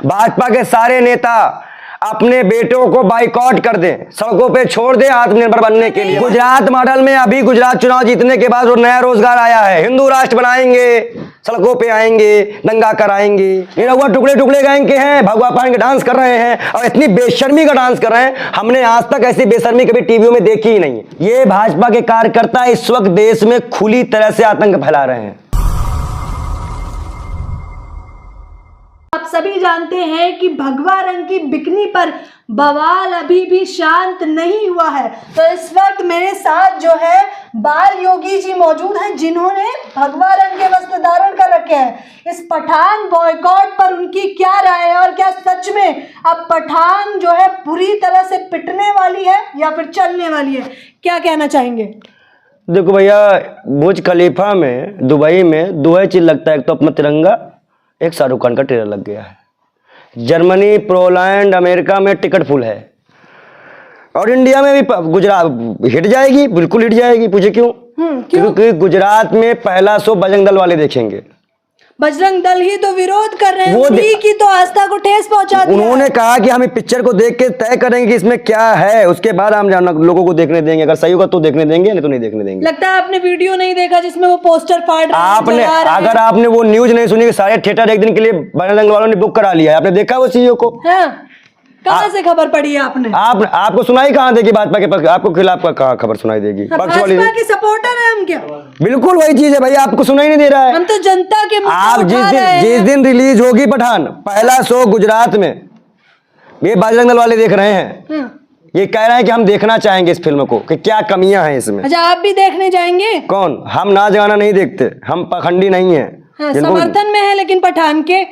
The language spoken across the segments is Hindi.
भाजपा के सारे नेता अपने बेटों को बाइकआउट कर दें, सड़कों पे छोड़ दें आत्मनिर्भर बनने के लिए। गुजरात मॉडल में अभी गुजरात चुनाव जीतने के बाद वो नया रोजगार आया है, हिंदू राष्ट्र बनाएंगे, सड़कों पे आएंगे, दंगा कराएंगे। ये रहुआ टुकड़े टुकड़े गैंग के हैं, भगवा पान के डांस कर रहे हैं और इतनी बेशर्मी का डांस कर रहे हैं, हमने आज तक ऐसी बेशर्मी कभी टीवियों में देखी ही नहीं है। ये भाजपा के कार्यकर्ता इस वक्त देश में खुली तरह से आतंक फैला रहे हैं। आप सभी जानते हैं कि भगवा रंग की बिकनी पर बवाल अभी भी शांत नहीं हुआ है। तो इस वक्त मेरे साथ जो है बाल योगी जी मौजूद हैं, जिन्होंने भगवा रंग के वस्त्र धारण कर रखे हैं। इस पठान बॉयकॉट पर उनकी क्या राय है और क्या सच में अब पठान जो है पूरी तरह से पिटने वाली है या फिर चलने वाली है, क्या कहना चाहेंगे? देखो भैया, बुर्ज खलीफा में दुबई में दो ही चीज लगता है, एक तो अपना तिरंगा, एक शाहरुख खान का ट्रेलर लग गया है। जर्मनी, पोलैंड, अमेरिका में टिकट फुल है और इंडिया में भी गुजरात हिट जाएगी, बिल्कुल हिट जाएगी। पूछे क्यों? क्योंकि गुजरात में पहला शो बजरंग दल वाले देखेंगे। बजरंग दल ही तो विरोध कर रहे हैं, उन्हीं की तो आस्था को ठेस पहुंचा दिया। उन्होंने कहा कि हम इस पिक्चर को देख के तय करेंगे कि इसमें क्या है, उसके बाद हम लोगों को देखने देंगे। अगर सही होगा तो देखने देंगे, नहीं तो नहीं देखने देंगे। लगता है आपने वीडियो नहीं देखा जिसमें वो पोस्टर फाड़ रहे हैं। अगर आपने वो न्यूज नहीं सुनी, सारे थिएटर एक दिन के लिए बजरंग वालों ने बुक करा लिया है, आपने देखा वो सीईओ को? कहाँ से खबर पड़ी है आपने? आपको सुनाई कहाँ देगी भाजपा के पक्ष, आपको खिलाफ का कहाँ खबर सुनाई देगी? भाजपा के सपोर्टर है हम क्या? बिल्कुल वही चीज है भैया, आपको सुनाई नहीं दे रहा है। हम तो जनता के आप जिस दिन रिलीज होगी पठान, पहला शो गुजरात में, ये बजरंग दल वाले देख रहे हैं। ये कह रहे हैं कि हम देखना चाहेंगे इस फिल्म को कि क्या कमियां हैं इसमें। अच्छा, आप भी देखने जाएंगे? कौन? हम नाच गाना नहीं देखते, हम पखंडी नहीं है। समर्थन में है लेकिन पठान के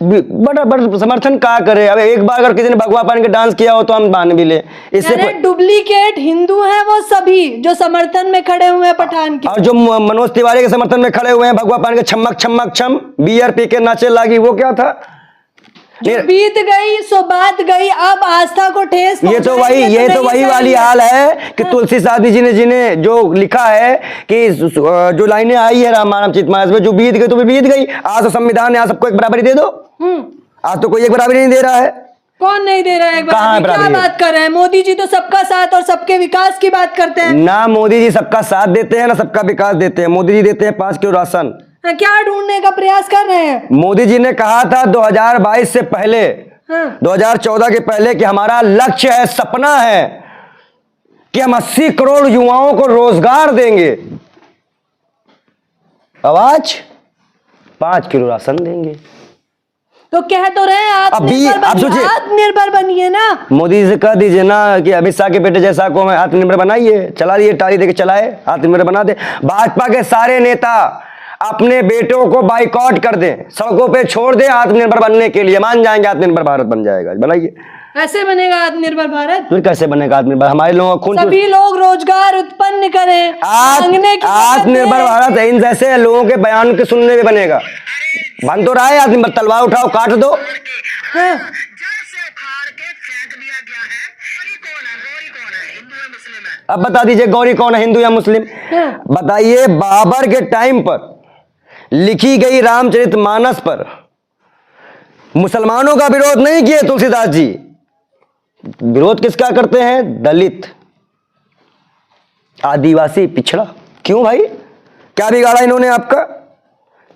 बड़ा समर्थन क्या करे। अब एक बार अगर किसी ने भगवा पान के डांस किया हो तो हम मान भी ले। इससे डुप्लीकेट हिंदू हैं वो सभी जो समर्थन में खड़े हुए हैं पठान के, और जो मनोज तिवारी के समर्थन में खड़े हुए हैं भगवा पान के छमक छमक छम बियर पी के नाचे लागी, वो क्या था? बीत गई सो बात गई, अब आस्था को ठेस। ये तो वही वाली हाल है कि तुलसी सादी जी ने जिन्हें जो लिखा है कि जो लाइनें आई है रामायण मानस में, जो बीत गई तो बीत गई। आज तो संविधान ने आज सबको एक बराबरी दे दो। आज तो कोई एक बराबरी नहीं दे रहा है। कौन नहीं दे रहा है? क्या बात कर रहे हैं? मोदी जी तो सबका साथ और सबके विकास की बात करते हैं ना। मोदी जी सबका साथ देते हैं ना सबका विकास देते हैं। मोदी जी देते हैं 5 किलो राशन। क्या ढूंढने का प्रयास कर रहे हैं? मोदी जी ने कहा था 2022 से पहले, 2014 के पहले, कि हमारा लक्ष्य है, सपना है कि हम 80 करोड़ युवाओं को रोजगार देंगे। आज 5 किलो राशन देंगे। तो कह तो रहे हैं आत्मनिर्भर बनिए ना। मोदी जी से कह दीजिए ना कि अमित शाह के बेटे जैसा को आत्मनिर्भर बनाइए, चला दिए, टाली देके चलाए, आत्मनिर्भर बना दे। भाजपा के सारे नेता अपने बेटों को बाइकआउट कर दें, सड़कों पे छोड़ दें आत्मनिर्भर बनने के लिए। मान जाएंगे आत्मनिर्भर भारत बन जाएगा। बनाइए। ऐसे बनेगा आत्मनिर्भर भारत? फिर कैसे बनेगा आत्मनिर्भर? हमारे लोगों को सभी लोग रोजगार उत्पन्न करें। आत्मनिर्भर भारत इन जैसे लोगों के बयान के सुनने में बनेगा। बन तो रहा है आत्मनिर्भर, तलवार उठाओ काट दो। अब बता दीजिए गौरी कौन है, हिंदू या मुस्लिम? बताइए। बाबर के टाइम पर लिखी गई रामचरितमानस पर मुसलमानों का विरोध नहीं किए तुलसीदास जी। विरोध किसका करते हैं? दलित, आदिवासी, पिछड़ा। क्यों भाई? क्या बिगाड़ा इन्होंने आपका?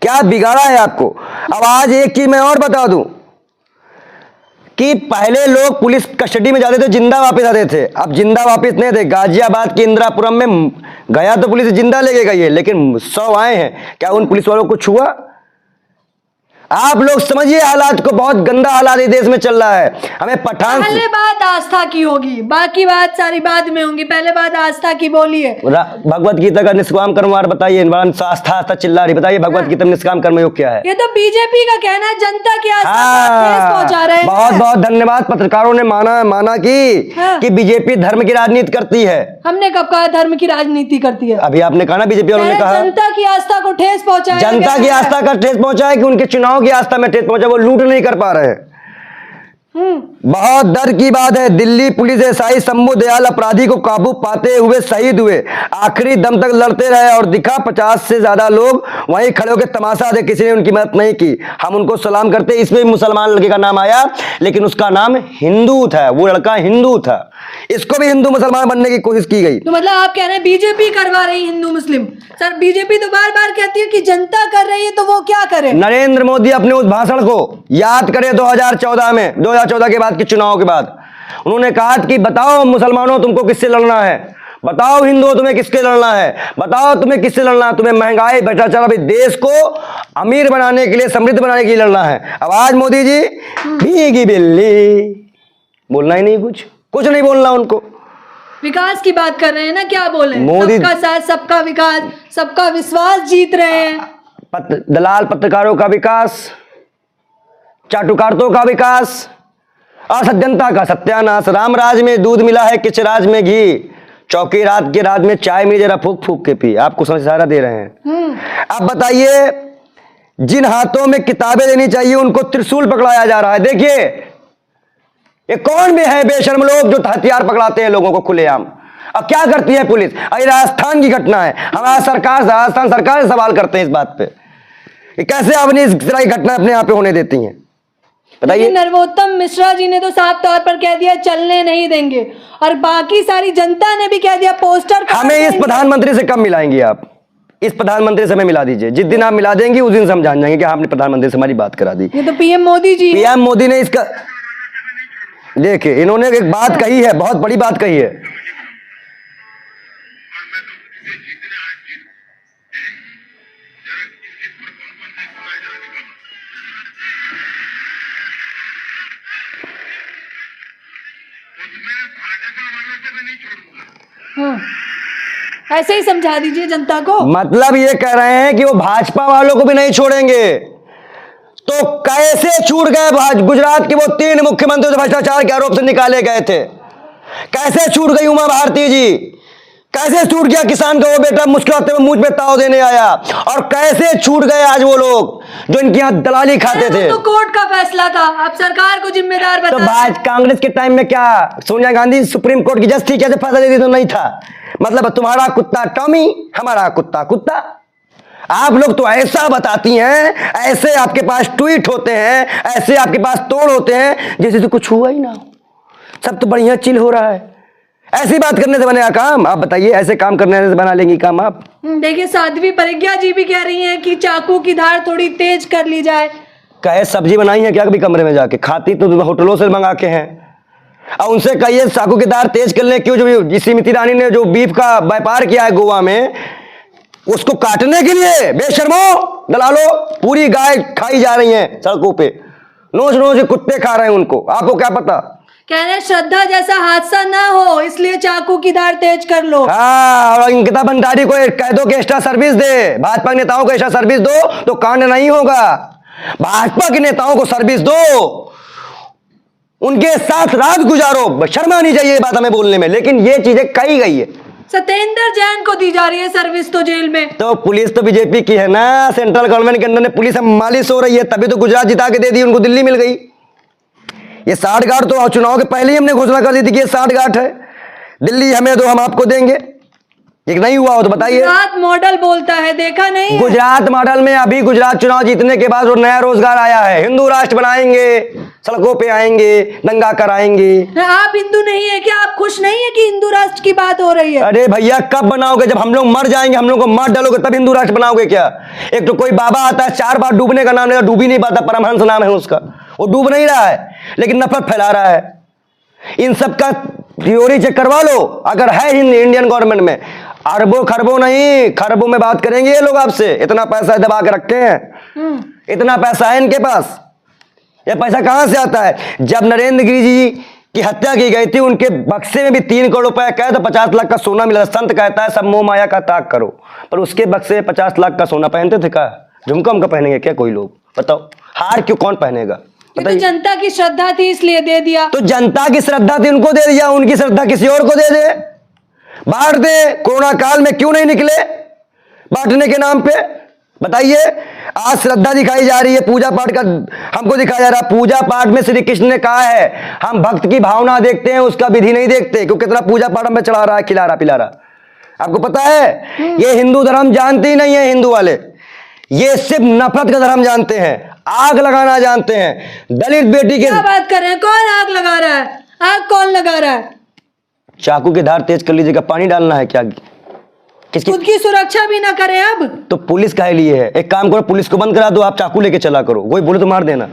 क्या बिगाड़ा है आपको? अब आज एक चीज मैं और बता दूं कि पहले लोग पुलिस कस्टडी में जाते थे, जिंदा वापस आते थे। अब जिंदा वापस नहीं थे। गाजियाबाद के इंदिरापुरम में गया तो पुलिस जिंदा लेके गई है, लेकिन 100 आए हैं। क्या उन पुलिस वालों को छुआ? आप लोग समझिए हालात को, बहुत गंदा हालात इस देश में चल रहा है। हमें पठान पहले बात आस्था की होगी, बाकी बात सारी बाद में होंगी। पहले बात आस्था की बोलिए। भगवत गीता का निष्काम कर्म बताइए। आस्था चिल्ला रही, बताइए भगवत गीता में निष्काम कर्मयोग क्या है? ये तो बीजेपी का कहना है, जनता की आस्था पहुंचा रहे हैं। बहुत बहुत धन्यवाद। पत्रकारों ने माना कि बीजेपी धर्म की राजनीति करती है। हमने कब कहा धर्म की राजनीति करती है? अभी आपने कहा ना, बीजेपी वालों ने कहा जनता की आस्था को ठेस पहुंचाए। जनता की आस्था का ठेस पहुंचा है कि उनके चुनाव की आस्था में ठेस पहुंचा। वो लूट नहीं कर पा रहे हैं। बहुत डर की बात है, दिल्ली पुलिस एसआई शंभू दयाल अपराधी को काबू पाते हुए शहीद हुए, आखिरी दम तक लड़ते रहे और दिखा 50 से ज्यादा लोग वहीं खड़े होकर तमाशा दे, किसी ने उनकी मदद नहीं की। हम उनको सलाम करते। इसमें मुसलमान लड़के का नाम आया, लेकिन उसका नाम हिंदू था, वो लड़का हिंदू था, इसको भी हिंदू मुसलमान बनने की कोशिश की गई। तो मतलब आप कह रहे हैं बीजेपी करवा रही हिंदू मुस्लिम? सर बीजेपी तो बार बार कहती है कि जनता कर रही है, तो वो क्या करे? नरेंद्र मोदी अपने उस भाषण को याद करे 2014 में, 2014 के बाद के चुनाव के बाद उन्होंने कहा कि बताओ मुसलमानों तुमको किससे लड़ना है, बताओ हिंदुओं तुम्हें किससे लड़ना है, बताओ तुम्हें किससे लड़ना है, तुम्हें महंगाई भ्रष्टाचार अभी देश को अमीर बनाने के लिए, समृद्ध बनाने के लिए लड़ना है। अब आज मोदी जी भीगी बिल्ली, बोलना ही नहीं, कुछ नहीं बोलना उनको। विकास की बात कर रहे हैं ना, क्या बोले? मोदी सबका साथ, सबका विकास, सबका विश्वास जीत रहे हैं। दलाल पत्रकारों का विकास, चाटुकार्तों का विकास और जनता का सत्यानाश। राम राज में दूध मिला है, किच राज में घी, चौकी रात के रात में चाय मिली जरा फूक फूक के पी। आपको समझ सारा दे रहे हैं। अब बताइए, जिन हाथों में किताबें देनी चाहिए उनको त्रिशूल पकड़ाया जा रहा है। देखिए ये कौन भी है बेशर्म लोग जो हथियार पकड़ाते हैं लोगों को खुलेआम। अब क्या करती है पुलिस? अरे राजस्थान की घटना है, हमारा सरकार, राजस्थान सरकार से सवाल करते हैं इस बात पे कि कैसे आपने इस तरह की घटना अपने यहाँ पे होने देती हैं, बताइए। नरोत्तम मिश्रा जी ने तो साफ तौर पर कह दिया चलने नहीं देंगे, और बाकी सारी जनता ने भी कह दिया पोस्टर। हमें इस प्रधानमंत्री से कब मिलाएंगे आप? इस प्रधानमंत्री से हमें मिला दीजिए, जिस दिन आप मिला देंगे उस दिन से हम जान जाएंगे कि आपने प्रधानमंत्री से हमारी बात करा दी। ये तो पीएम मोदी जी, पीएम मोदी ने इसका, देखिए इन्होंने एक बात कही है, बहुत बड़ी बात कही है। ऐसे ही समझा दीजिए जनता को। मतलब ये कह रहे हैं कि वो भाजपा वालों को भी नहीं छोड़ेंगे। तो कैसे छूट गए गुजरात के वो 3 मुख्यमंत्री जो भ्रष्टाचार के आरोप से निकाले गए थे? कैसे छूट गई उमा भारती जी? कैसे छूट गया किसान का वो बेटा मुस्कुराते हुए मुझ पे ताव देने आया? और कैसे छूट गए आज वो लोग जो इनके यहाँ दलाली खाते थे? तो कोर्ट का फैसला था, अब सरकार को जिम्मेदार बता। तो भाजपा कांग्रेस के टाइम में क्या सोनिया गांधी सुप्रीम कोर्ट की जज थी, कैसे फैसला देती? तो नहीं था। मतलब तुम्हारा कुत्ता टॉमी, हमारा कुत्ता कुत्ता। आप लोग तो ऐसा बताती हैं, ऐसे आपके पास ट्वीट होते हैं, ऐसे आपके पास तोड़ होते हैं जैसे तो कुछ हुआ ही ना हो, सब तो बढ़िया चिल हो रहा है। ऐसी बात करने से बनेगा काम? आप बताइए, ऐसे काम करने से बना लेंगी काम आप? देखिए साध्वी प्रज्ञा जी भी कह रही हैं कि चाकू की धार थोड़ी तेज कर ली जाए। कहे सब्जी बनाई है क्या कभी कमरे में जाके? खाती तो होटलों से मंगा के हैं। और उनसे कहिए चाकू की धार तेज कर ले। क्यों? जो स्मृति ईरानी ने जो बीफ का व्यापार किया है गोवा में, उसको काटने के लिए बेशर्मो दलालो पूरी गाय खाई जा रही हैं सड़कों पे, नोच नोच कुत्ते खा रहे हैं उनको। आपको क्या पता? कह रहे श्रद्धा जैसा हादसा ना हो इसलिए चाकू की धार तेज कर लो। हाँ, और अंकिता भंडारी को कह दो कि एक्स्ट्रा सर्विस दे, भाजपा के नेताओं को एक्स्ट्रा सर्विस दो तो कांड नहीं होगा। भाजपा के नेताओं को सर्विस दो, उनके साथ रात गुजारो, शर्म आनी चाहिए ये बात हमें बोलने में, लेकिन ये चीजें कही गई है। सत्येंद्र जैन को दी जा रही है सर्विस तो जेल में। तो पुलिस तो बीजेपी की है ना, सेंट्रल गवर्नमेंट के अंदर ने पुलिस मालिश हो रही है, तभी तो गुजरात जिता के दे दी, उनको दिल्ली मिल गई। ये 60 गार्ड तो चुनाव के पहले ही हमने घोषणा कर दी थी कि ये 60 गार्ड है, दिल्ली हमें दो हम आपको देंगे। एक नहीं हुआ हो तो बताइए। गुजरात मॉडल बोलता है, देखा नहीं? गुजरात मॉडल में अभी गुजरात चुनाव जीतने के बाद वो नया रोजगार आया है, हिंदू राष्ट्र बनाएंगे, सड़कों पे आएंगे, दंगा कराएंगे। आप हिंदू नहीं है क्या? आप खुश नहीं है कि हिंदू राष्ट्र की बात हो रही है? अरे भैया कब बनाओगे? जब हम लोग मर जाएंगे, हम लोग को मार डालोगे तब हिंदू राष्ट्र बनाओगे क्या? एक तो कोई बाबा आता है 4 बार डूबने का नाम लेगा, डूब ही नहीं पाता, परमहंस नाम है उसका, वो डूब नहीं रहा है लेकिन नफरत फैला रहा है। इन सब का थ्योरी चेक करवा लो, अगर है इंडियन गवर्नमेंट में अरबों खरबों नहीं खरबों में बात करेंगे ये लोग आपसे। इतना पैसा दबा के रखे हैं, इतना पैसा है इनके पास। ये पैसा कहां से आता है? जब नरेंद्र गिरी जी की हत्या की गई थी, उनके बक्से में भी 3 करोड़ रुपया कहे तो 50 लाख का सोना मिला। संत कहता है सब मोह माया का त्याग करो, पर उसके बक्से में 50 लाख का सोना पहनते थे क्या? झुमका उमका पहनेंगे क्या कोई लोग? बताओ, हार क्यों कौन पहनेगा? तो जनता की श्रद्धा थी इसलिए दे दिया। तो जनता की श्रद्धा थी उनको दे दिया, उनकी श्रद्धा किसी और को दे दे, बांट दे। कोरोना काल में क्यों नहीं निकले बांटने के नाम पे? बताइए। आज श्रद्धा दिखाई जा रही है, पूजा पाठ का हमको दिखाया जा रहा है। पूजा पाठ में श्री कृष्ण ने कहा है हम भक्त की भावना देखते हैं, उसका विधि नहीं देखते, क्योंकि कितना पूजा पाठ में चढ़ा रहा है, खिला रहा पिला रहा। आपको पता है ये हिंदू धर्म जानते ही नहीं है हिंदू वाले, ये सिर्फ नफरत का धर्म जानते हैं, आग लगाना जानते हैं। दलित बेटी के क्या बात कर रहे हैं? कौन आग लगा रहा है? आग कौन लगा रहा है? चाकू की धार तेज कर लीजिएगा, पानी डालना है क्या? किसकी? खुद की सुरक्षा भी ना करें अब तो पुलिस काहे लिए है? एक काम करो, पुलिस को बंद करा दो, आप चाकू लेके चला करो, कोई बोले तो मार देना।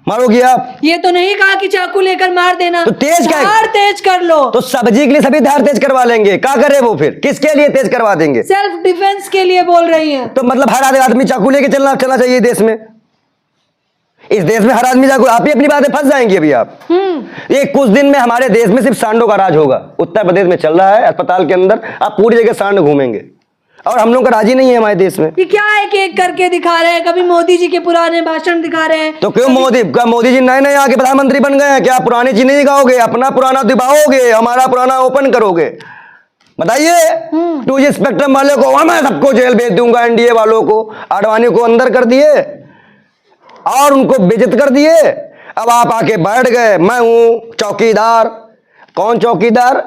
मारोगी आप? ये तो नहीं कहा कि चाकू लेकर मार देना, तो तेज क्या है? धार तेज कर लो। तो सब्जी के लिए सभी धार तेज करवा लेंगे, क्या करे वो? फिर किसके लिए तेज करवा देंगे? सेल्फ डिफेंस के लिए बोल रही हैं। तो मतलब हर आदमी चाकू लेके चलना चाहिए देश में। इस देश में हर आदमी चाकू, आप ही अपनी बातें फंस जाएंगे अभी आप। ये कुछ दिन में हमारे देश में सिर्फ सांडों का राज होगा। उत्तर प्रदेश में चल रहा है, अस्पताल के अंदर आप पूरी जगह सांड घूमेंगे, और हम लोग का राजी नहीं है हमारे देश में। ये क्या है कि एक करके दिखा रहे हैं, कभी मोदी जी के पुराने भाषण दिखा रहे हैं। तो क्यों मोदी जी नए नए आके प्रधानमंत्री बन गए हैं, क्या पुरानी चीज नहीं दिखाओगे? अपना पुराना दिखाओगे, हमारा पुराना ओपन करोगे? बताइए। 2G स्पेक्ट्रम वाले को मैं सबको जेल भेज दूंगा, एनडीए वालों को, आडवाणी को अंदर कर दिए और उनको बेइज्जत कर दिए। अब आप आके बैठ गए, मैं हूं चौकीदार। कौन चौकीदार?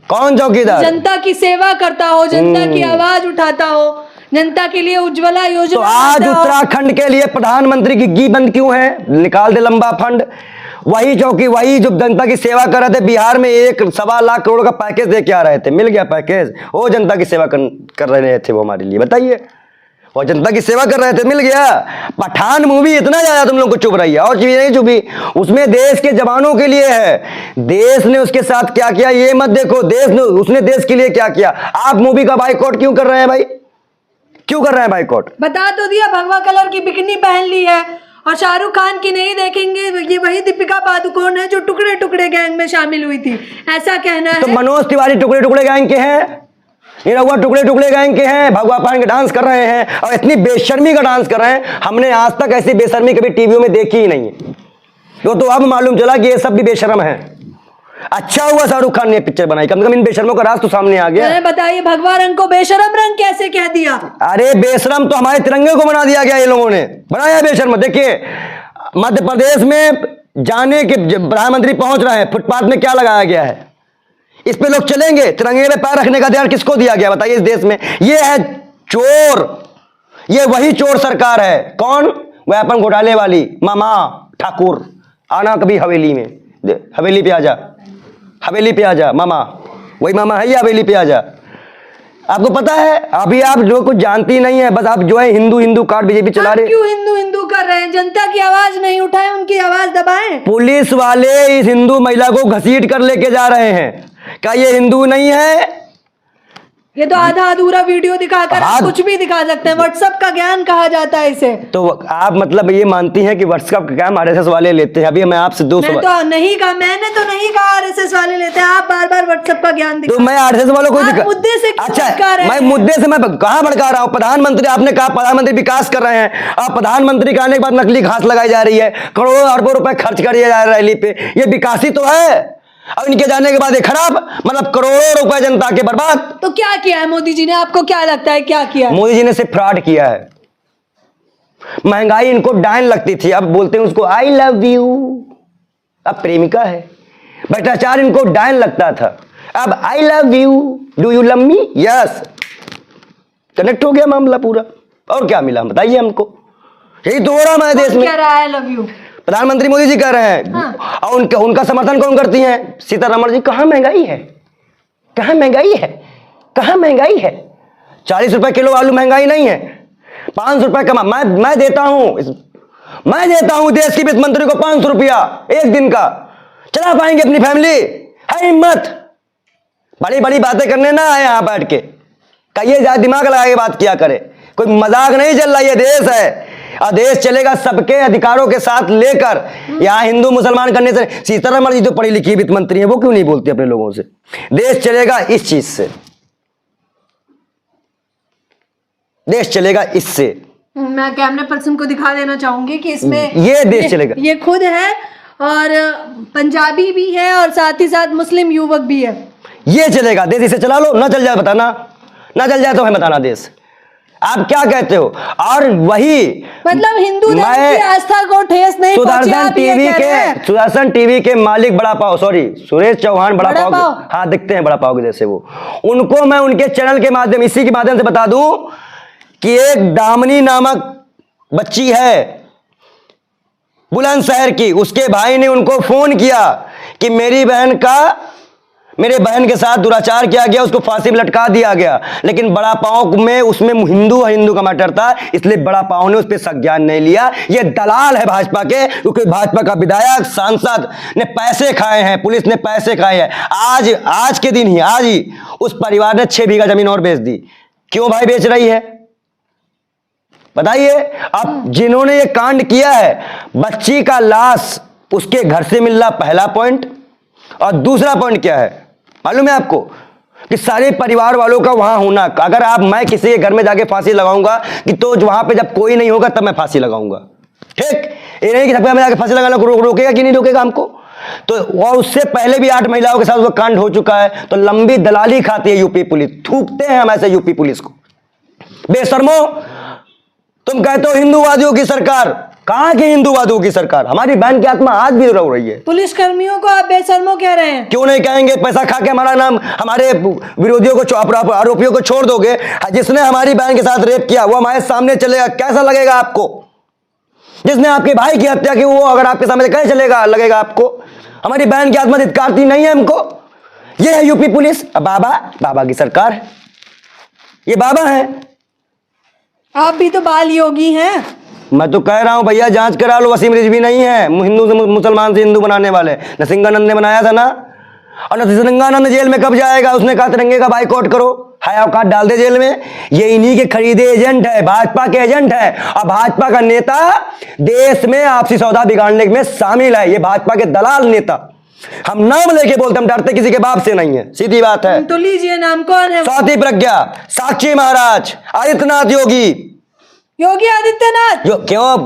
कौन चौकीदार? जनता की सेवा करता हो, जनता की आवाज उठाता हो, जनता के लिए उज्ज्वला योजना। तो आज उत्तराखंड के लिए प्रधानमंत्री की घी बंद क्यों है? निकाल दे लंबा फंड। वही चौकी, वही जो जनता की सेवा कर रहे थे, बिहार में 1.25 लाख करोड़ का पैकेज दे के आ रहे थे, मिल गया पैकेज। वो जनता की सेवा कर रहे थे वो हमारे लिए, बताइए। और जनता की सेवा कर रहे थे, मिल गया। पठान मूवी इतना ज्यादा तुम लोग को चुभ रही है, और चीजें नहीं चुभी। उसमें देश के जवानों के लिए है, देश ने उसके साथ क्या किया ये मत देखो, देश ने उसने देश के लिए क्या किया। आप मूवी का बाइकआउट क्यों कर रहे हैं भाई? क्यों कर रहे हैं बाइकआउट? बता तो दिया, भगवा कलर की बिकनी पहन ली है, और शाहरुख खान की नहीं देखेंगे। ये वही दीपिका पादुकोण है जो टुकड़े टुकड़े गैंग में शामिल हुई थी, ऐसा कहना है। तो मनोज तिवारी टुकड़े टुकड़े गैंग के हैं, ये रघुआ टुकड़े टुकड़े गैंग के हैं, भगवा पहन के डांस कर रहे हैं, और इतनी बेशर्मी का डांस कर रहे हैं। हमने आज तक ऐसी बेशर्मी कभी टीवियों में देखी ही नहीं है। तो अब मालूम चला कि ये सब भी बेशर्म है। अच्छा हुआ शाहरुख खान ने पिक्चर बनाई, कम से कम इन बेशर्मों का राज तो सामने आ गया। बताइए, भगवा रंग को बेशरम रंग कैसे कह दिया? अरे बेशरम तो हमारे तिरंगे को बना दिया गया, ये लोगों ने बनाया बेशर्म। देखिए मध्य प्रदेश में जाने के प्रधानमंत्री पहुंच रहे हैं, फुटपाथ में क्या लगाया गया है? इस पे लोग चलेंगे, तिरंगे में पैर रखने का ध्यान किसको दिया गया बताइए इस देश में? ये है चोर, ये वही चोर सरकार है। कौन? वेपन घोटाले वाली मामा ठाकुर। आना कभी हवेली में, हवेली पे आजा, हवेली पे आजा मामा, वही मामा है, ये हवेली पे आजा। आपको पता है अभी आप जो कुछ जानती नहीं है, बस आप जो है हिंदू हिंदू कार्ड बीजेपी चला रहे। क्यों हिंदू हिंदू कर रहे हैं? जनता की आवाज नहीं उठाए, उनकी आवाज दबाएं। पुलिस वाले इस हिंदू महिला को घसीट कर लेके जा रहे हैं, क्या ये हिंदू नहीं है? ये तो आधा अधूरा वीडियो दिखाकर कुछ भी दिखा सकते हैं, व्हाट्सएप का ज्ञान कहा जाता है इसे। तो आप मतलब ये मानती हैं कि व्हाट्सएप का काम आरएसएस वाले लेते हैं? अभी मैं आपसे मैंने तो नहीं कहा, मैंने तो नहीं कहा आरएसएस वाले लेते हैं, आप बार बार व्हाट्सएप का ज्ञान तो मैं आरएसएस वालों को मुद्दे से अच्छा, मैं मुद्दे से मैं कहां भड़का रहा हूं? प्रधानमंत्री, आपने कहा प्रधानमंत्री विकास कर रहे हैं, अब प्रधानमंत्री के आने के बाद नकली घास लगाई जा रही है, करोड़ों अरबों रुपए खर्च किया जा रहा है रैली पे, ये विकास ही तो है। अब इनके जाने के बाद ये खराब, मतलब करोड़ों रुपए जनता के बर्बाद। तो क्या किया है मोदी जी ने? आपको क्या लगता है क्या किया? मोदी जी ने सिर्फ फ्रॉड किया है। महंगाई इनको डायन लगती थी, अब बोलते हैं उसको आई लव यू, अब प्रेमिका है। भ्रष्टाचार इनको डायन लगता था, अब I love you, do you love me? Yes, connect हो गया मामला पूरा। और क्या मिला बताइए हमको? यही तो हो रहा हमारे देश में। क्या रहा है लव यू? प्रधानमंत्री मोदी जी कह रहे हैं। हाँ। और उनका समर्थन कौन करती हैं? सीतारमण जी। कहां महंगाई है? कहां महंगाई है? कहां महंगाई है? 40 रुपए किलो आलू महंगाई नहीं है, 500 रुपए कमा। मैं देता हूं देश की वित्त मंत्री को 500 रुपया एक दिन का। चला पाएंगे अपनी फैमिली? है हिम्मत? बड़ी बड़ी बातें करने ना आए यहां बैठ के, कहिए जाए दिमाग लगा के बात किया करे। कोई मजाक नहीं चल रहा, ये देश है और देश चलेगा सबके अधिकारों के साथ लेकर। यहां हिंदू मुसलमान करने से, सीतारमण जी जो पढ़ी लिखी वित्त मंत्री है वो क्यों नहीं बोलती अपने लोगों से? देश चलेगा इस चीज से, देश चलेगा इससे। मैं कैमरा पर्सन को दिखा देना चाहूंगी कि इसमें ये देश चलेगा। ये खुद है और पंजाबी भी है और साथ ही साथ मुस्लिम युवक भी है। ये चलेगा देश, इसे चला लो। ना चल जाए बताना, ना चल जाए तो हमें बताना। देश आप क्या कहते हो? और वही मतलब हिंदू धर्म की आस्था को ठेस नहीं पहुंची, आप ये कह रहे हैं? सुदर्शन टीवी के मालिक बड़ा पाव, सॉरी सुरेश चौहान बड़ा पाव, हाँ दिखते हैं बड़ा पाव के जैसे वो, उनको मैं उनके चैनल के माध्यम, इसी के माध्यम से बता दूं कि एक दामिनी नामक बच्ची है बुलंदशहर की, उसके भाई ने उनको फोन किया कि मेरे बहन के साथ दुराचार किया गया, उसको फांसी में लटका दिया गया, लेकिन बड़ा पांव में उसमें हिंदू का मैटर था, इसलिए बड़ा पांव ने उस पर संज्ञान नहीं लिया। ये दलाल है भाजपा के, क्योंकि भाजपा का विधायक सांसद ने पैसे खाए हैं, पुलिस ने पैसे खाए हैं। आज के दिन ही, आज ही उस परिवार ने 6 बीघा जमीन और बेच दी। क्यों भाई बेच रही है बताइए? अब जिन्होंने ये कांड किया है, बच्ची का लाश उसके घर से मिल रहा, पहला पॉइंट, और दूसरा पॉइंट क्या है मालूम है आपको? कि सारे परिवार वालों का वहां होना। अगर मैं किसी के घर में जाके फांसी लगाऊंगा कि तो वहां पे जब कोई नहीं होगा तब मैं फांसी लगाऊंगा, ठीक? ये नहीं कि सबके में जाके फांसी लगाना रोकेगा कि नहीं रोकेगा हमको। तो और उससे पहले भी 8 महिलाओं के साथ वो कांड हो चुका है। तो लंबी दलाली खाती है यूपी पुलिस, थूकते हैं हम ऐसे यूपी पुलिस को। बेशर्मो, तुम कहते हो हिंदूवादियों की सरकार, कहां की हिंदूवादियों की सरकार? हमारी बहन की आत्मा आज भी रो रही है। पुलिस कर्मियों को आप बेशर्मो कह रहे हैं? क्यों नहीं कहेंगे? पैसा खा के हमारा नाम, हमारे विरोधियों को, आरोपियों को छोड़ दोगे। जिसने हमारी बहन के साथ रेप किया वो हमारे सामने चलेगा, कैसा लगेगा आपको? जिसने आपके भाई की हत्या की वो अगर आपके सामने कैसे चलेगा, लगेगा आपको? हमारी बहन की आत्मा धिक्कारती नहीं है हमको? ये है यूपी पुलिस। बाबा की सरकार है, ये बाबा है। आप भी तो बाल योगी हैं। मैं तो कह रहा हूं भैया, जांच करा लो। वसीम रिजवी नहीं है हिंदू से मुसलमान से हिंदू बनाने वाले, नरसिंहानंद ने बनाया था ना। और नरसिंहानंद जेल में कब जाएगा? उसने कहा तिरंगे का बाइकआउट करो, है औकात डाल दे जेल में। ये इन्हीं के खरीदे एजेंट है, भाजपा के एजेंट है। और भाजपा का नेता देश में आपसी सौदा बिगाड़ने में शामिल है। ये भाजपा के दलाल नेता, हम नाम लेके बोलते, हम डरते किसी के बाप से नहीं है, सीधी बात है। तो लीजिए नाम, कौन है? स्वाति प्रज्ञा, साक्षी महाराज, आदित्यनाथ योगी आदित्यनाथ। जो क्यों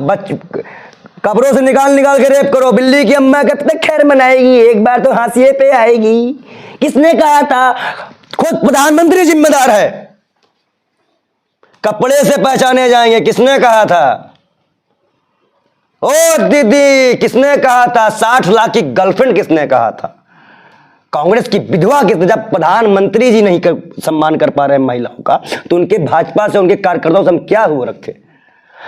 कब्रों से निकाल के रेप करो। बिल्ली की अम्मा कब तक खैर मनाएगी, एक बार तो हाशिए पे आएगी। किसने कहा था? खुद प्रधानमंत्री जिम्मेदार है। कपड़े से पहचाने जाएंगे, किसने कहा था? ओ दीदी, किसने कहा था? 60 लाख की गर्लफ्रेंड किसने कहा था? कांग्रेस की विधवा किसने? जब प्रधानमंत्री जी नहीं सम्मान कर पा रहे हैं महिलाओं का, तो उनके भाजपा से, उनके कार्यकर्ताओं से हम क्या हुआ रखे?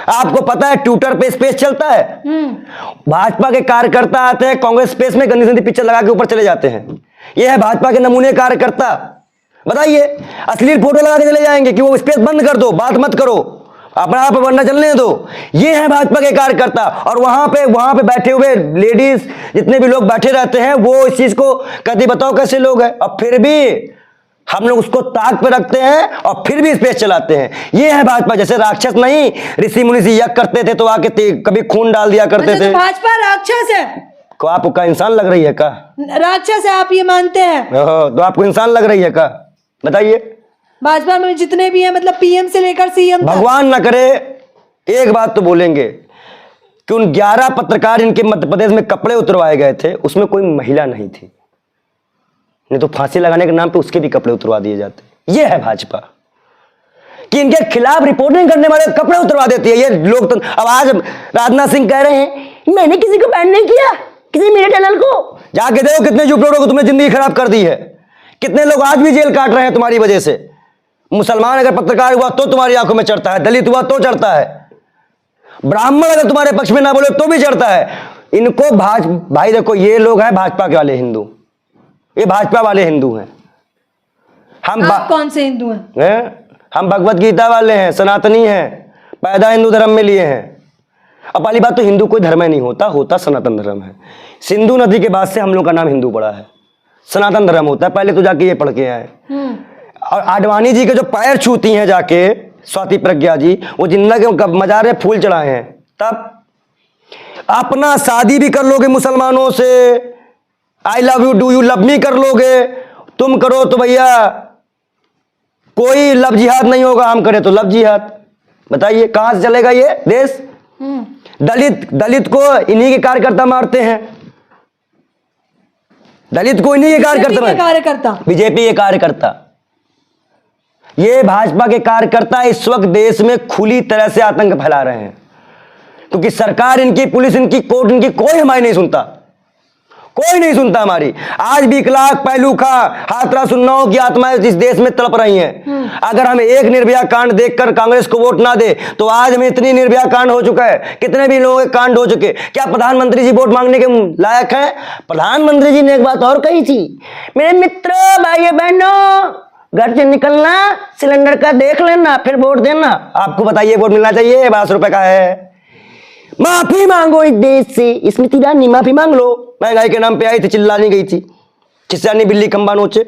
आपको पता है ट्विटर पे स्पेस चलता है, भाजपा के कार्यकर्ता आते हैं, कांग्रेस स्पेस में गंदी गंदी पिक्चर लगा के ऊपर चले जाते हैं। ये है भाजपा के नमूने कार्यकर्ता। बताइए, अश्लील फोटो लगा के चले जाएंगे कि वो स्पेस बंद कर दो, बात मत करो, अपना आप वरना चलने दो। ये है भाजपा के कार्यकर्ता। और वहां पे बैठे हुए लेडीज, जितने भी लोग बैठे रहते हैं, वो इस चीज को कहती, बताओ कैसे लोग हैं। और फिर भी हम लोग उसको ताक पे रखते हैं और फिर भी स्पेस चलाते हैं। ये है भाजपा। जैसे राक्षस नहीं, ऋषि मुनि से यज्ञ करते थे तो आके कभी खून डाल दिया करते थे। तो भाजपा राक्षस है? को आपको इंसान लग रही है का? राक्षस है, आप ये मानते हैं? तो आपको इंसान लग रही है का? बताइए। भाजपा में जितने भी हैं, मतलब पीएम से लेकर सीएम तक। भगवान ना करे, एक बात तो बोलेंगे कि उन 11 पत्रकार इनके मध्य प्रदेश में कपड़े उतरवाए गए थे, उसमें कोई महिला नहीं थी। नहीं तो फांसी लगाने के नाम पे उसके भी कपड़े उतरवा दिए जाते। ये है भाजपा कि इनके खिलाफ रिपोर्टिंग करने वाले कपड़े उतरवा देती है ये लोग। तो अब आज राजनाथ सिंह कह रहे हैं मैंने किसी को बैन नहीं किया, किसी मेरे चैनल को। जाके देखो कितने यूट्यूबरों को तुमने जिंदगी खराब कर दी है। कितने लोग आज भी जेल काट रहे हैं तुम्हारी वजह से। मुसलमान अगर पत्रकार हुआ तो तुम्हारी आंखों में चढ़ता है, दलित हुआ तो चढ़ता है, ब्राह्मण अगर तुम्हारे पक्ष में ना बोले तो भी चढ़ता है। इनको भाई देखो, ये लोग हैं भाजपा के वाले हिंदू, ये भाजपा वाले हिंदू हैं। आप कौन से हिंदू हैं? हम भगवत गीता वाले हैं, सनातनी हैं, पैदा हिंदू धर्म में लिए हैं। अब पहली बात तो हिंदू कोई धर्म नहीं होता सनातन धर्म है। सिंधु नदी के बाद से हम लोग का नाम हिंदू पड़ा है, सनातन धर्म होता है। पहले तो जाके ये पढ़ के आए। और आडवाणी जी के जो पैर छूती हैं जाके, स्वाति प्रज्ञा जी, वो जिंदा के मजार में फूल चढ़ाए हैं। तब अपना शादी भी कर लोगे मुसलमानों से, I love you, do you love me कर लोगे, तुम करो तो भैया कोई लव जिहाद नहीं होगा, हम करें तो लव जिहाद। बताइए कहां से चलेगा ये देश? दलित को इन्हीं के कार्यकर्ता मारते हैं, दलित को इन्हीं के कार्यकर्ता, बीजेपी के कार्यकर्ता। बीजेपी के कार्यकर्ता। ये भाजपा के कार्यकर्ता इस वक्त देश में खुली तरह से आतंक फैला रहे हैं, क्योंकि सरकार इनकी, पुलिस इनकी, कोर्ट इनकी, कोई हमारी नहीं सुनता, कोई नहीं सुनता हमारी। आज भी 1 लाख पहलूखा हाथरस उन्नाव की आत्माएं इस देश में तड़प रही हैं। अगर हम एक निर्भया कांड देखकर कांग्रेस को वोट ना दे तो आज हमें इतनी निर्भया कांड हो चुका है, कितने भी लोगों के कांड हो चुके। क्या प्रधानमंत्री जी वोट मांगने के लायक हैं? प्रधानमंत्री जी ने एक बात और कही थी, मेरे मित्रों, भाई बहनों, घर से निकलना, सिलेंडर का देख लेना, फिर वोट देना। आपको बताइए वोट मिलना चाहिए? 1200 रुपए का है। माफी मांगो इस देश से, स्मृति ईरानी माफी मांग लो। महंगाई के नाम पे आई थी, चिल्लानी गई थी, खिस्सानी बिल्ली खंबा नोचे।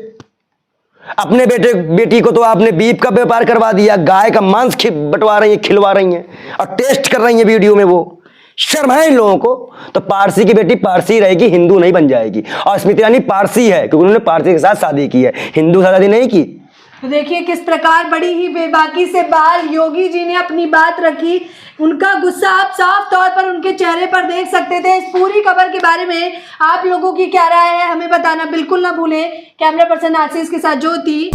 अपने बेटी को तो आपने बीफ का व्यापार करवा दिया, गाय का मांस बंटवा रही है, खिलवा रही है और टेस्ट कर रही है वीडियो में। वो शर्म है इन लोगों को। तो पारसी की बेटी पारसी रहेगी, हिंदू नहीं बन जाएगी। और स्मृति ईरानी पारसी है क्योंकि उन्होंने पारसी के साथ शादी की है, हिंदू से शादी नहीं की। तो देखिए किस प्रकार बड़ी ही बेबाकी से बाल योगी जी ने अपनी बात रखी। उनका गुस्सा आप साफ तौर पर उनके चेहरे पर देख सकते थे। इस पूरी खबर के बारे में आप लोगों की क्या राय है हमें बताना बिल्कुल ना भूलें। कैमरा पर्सन आशीष के साथ ज्योति।